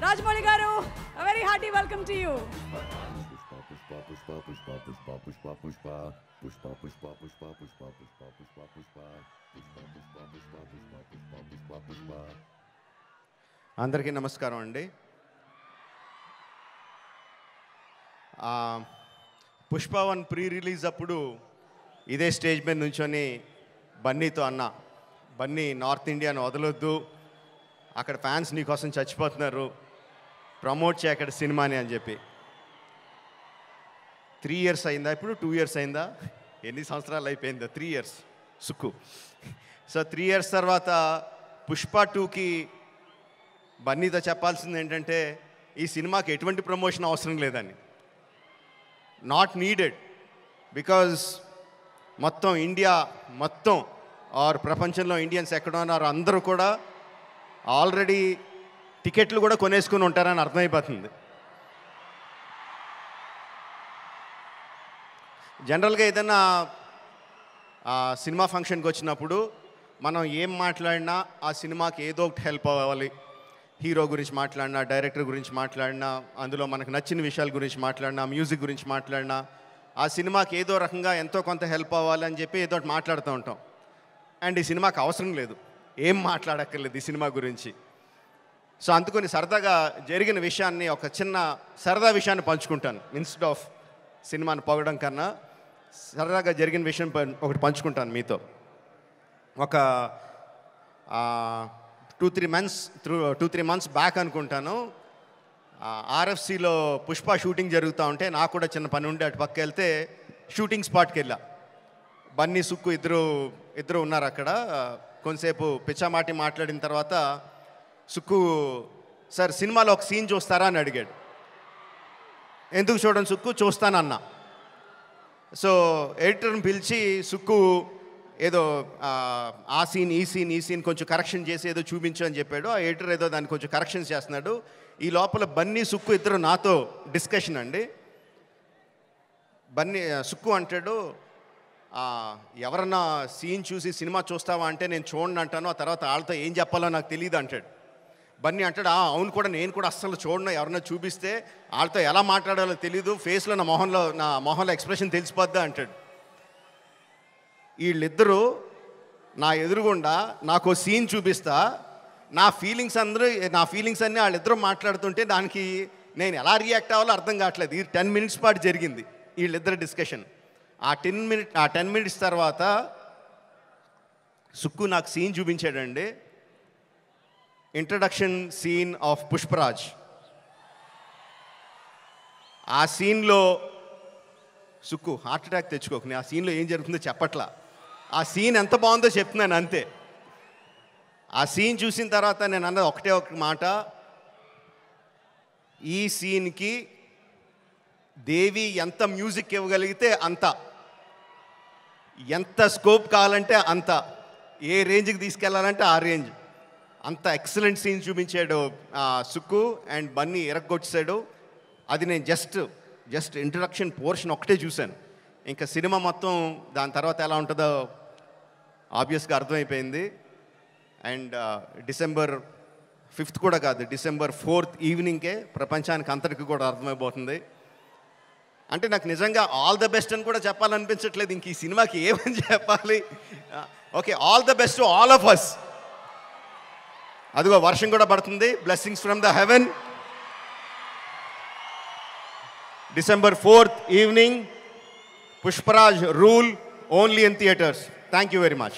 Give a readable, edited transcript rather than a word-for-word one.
Rajmouli garu, a very hearty welcome to you. అందరికీ నమస్కారం అండి. పుష్ప 1 ప్రీ రిలీజ్ అప్పుడు ఇదే స్టేజ్ మీద నుంచొని బన్నీతో అన్న, బన్నీ నార్త్ ఇండియాను వదలొద్దు, అక్కడ ఫ్యాన్స్ నీకోసం చచ్చిపోతున్నారు, ప్రమోట్ చేయ అక్కడ సినిమాని అని చెప్పి. 3 years అయిందా, ఇప్పుడు 2 years అయిందా, ఎన్ని సంవత్సరాలు అయిపోయిందా? 3 years సుక్కు. సో 3 years తర్వాత పుష్ప 2కి బన్నీతో చెప్పాల్సింది ఏంటంటే ఈ సినిమాకి ఎటువంటి ప్రమోషన్ అవసరం లేదని. నాట్ నీడెడ్, బికాజ్ మొత్తం ఇండియా మొత్తం ఆర్ ప్రపంచంలో ఇండియన్స్ ఎక్కడ ఉన్నారో అందరూ కూడా ఆల్రెడీ టికెట్లు కూడా కొనేసుకుని ఉంటారని అర్థమైపోతుంది. జనరల్గా ఏదైనా సినిమా ఫంక్షన్కి వచ్చినప్పుడు మనం ఏం మాట్లాడినా ఆ సినిమాకి ఏదో ఒకటి హెల్ప్ అవ్వాలి. హీరో గురించి మాట్లాడినా, డైరెక్టర్ గురించి మాట్లాడినా, అందులో మనకు నచ్చిన విషయాల గురించి మాట్లాడినా, మ్యూజిక్ గురించి మాట్లాడినా, ఆ సినిమాకి ఏదో రకంగా ఎంతో కొంత హెల్ప్ అవ్వాలని చెప్పి ఏదో ఒకటి మాట్లాడుతూ ఉంటాం. అండ్ ఈ సినిమాకి అవసరం లేదు, ఏం మాట్లాడక్కర్లేదు ఈ సినిమా గురించి. సో అందుకని సరదాగా జరిగిన విషయాన్ని, ఒక చిన్న సరదా విషయాన్ని పంచుకుంటాను. ఇన్స్టెడ్ ఆఫ్ సినిమాని పొగడం కన్నా సరదాగా జరిగిన విషయం ఒకటి పంచుకుంటాను మీతో. ఒక 2-3 months బ్యాక్ అనుకుంటాను, ఆర్ఎఫ్సిలో పుష్ప షూటింగ్ జరుగుతూ ఉంటే నాకు కూడా చిన్న పని ఉండి అటు పక్క వెళ్తే షూటింగ్ స్పాట్కి వెళ్ళా. బన్నీ, సుక్కు ఇద్దరు ఉన్నారు అక్కడ. కొంతసేపు పిచ్చామాటి మాట్లాడిన తర్వాత సుక్కు, సార్ సినిమాలో ఒక సీన్ చూస్తారా అని అడిగాడు. ఎందుకు చూడండి సుక్కు, చూస్తానన్నా. సో ఎడిటర్ని పిలిచి సుక్కు ఏదో ఆ సీన్ ఈ సీన్ కొంచెం కరెక్షన్ చేసి ఏదో చూపించు అని చెప్పాడు. ఆ ఎడిటర్ ఏదో దాన్ని కొంచెం కరెక్షన్స్ చేస్తున్నాడు. ఈ లోపల బన్నీ, సుక్కు ఇద్దరు నాతో డిస్కషన్ అండి. బన్నీ, సుక్కు అంటాడు, ఎవరన్నా సీన్ చూసి సినిమా చూస్తావా అంటే నేను చూడండి అంటాను, ఆ తర్వాత వాళ్ళతో ఏం చెప్పాలో నాకు తెలియదు అంటాడు. బన్నీ అంటాడు, అవును కూడా, నేను కూడా అస్సలు చూడను, ఎవరన్నా చూపిస్తే వాళ్ళతో ఎలా మాట్లాడాలో తెలీదు, ఫేస్లో నా మొహంలో ఎక్స్ప్రెషన్ తెలిసిపోద్దా అంటాడు. వీళ్ళిద్దరూ నా ఎదురుగుండా నాకు సీన్ చూపిస్తా, నా ఫీలింగ్స్ అన్నీ వాళ్ళిద్దరూ మాట్లాడుతుంటే దానికి నేను ఎలా రియాక్ట్ అవ్వాలో అర్థం కావట్లేదు. ఈ 10 minutes పాటు జరిగింది వీళ్ళిద్దరు డిస్కషన్. ఆ 10 minutes తర్వాత సుక్కు నాకు సీన్ చూపించాడండి. Introduction scene of Pushparaj. ఆ సీన్లో సుక్కు హార్ట్ అటాక్ తెచ్చుకోకు, ఆ సీన్లో ఏం జరుగుతుందో చెప్పట్లా, ఆ సీన్ ఎంత బాగుందో చెప్తున్నాను అంతే. ఆ సీన్ చూసిన తర్వాత నేను అన్నది ఒకటే ఒక మాట, ఈ సీన్కి దేవి ఎంత మ్యూజిక్ ఇవ్వగలిగితే అంత, ఎంత స్కోప్ కావాలంటే అంత, ఏ రేంజ్కి తీసుకెళ్లాలంటే ఆ రేంజ్, అంత ఎక్సలెంట్ సీన్ చూపించాడు సుక్కు. అండ్ బన్నీ ఎరగొచ్చాడు. అది నేను జస్ట్ ఇంట్రడక్షన్ పోర్షన్ ఒకటే చూశాను. ఇంకా సినిమా మొత్తం దాని తర్వాత ఎలా ఉంటుందో ఆబ్వియస్గా అర్థమైపోయింది. అండ్ December 5th కూడా కాదు, December 4th ఈవినింగ్కే ప్రపంచానికి అంతటికి కూడా అర్థమైపోతుంది. అంటే నాకు నిజంగా ఆల్ ద బెస్ట్ అని కూడా చెప్పాలనిపించట్లేదు, ఇంక ఈ సినిమాకి ఏమని చెప్పాలి. Okay, all the best to all of us. అదిగో వర్షం కూడా పడుతుంది, blessings from the heaven. December 4th evening, Pushparaj rule, only in theatres. Thank you very much.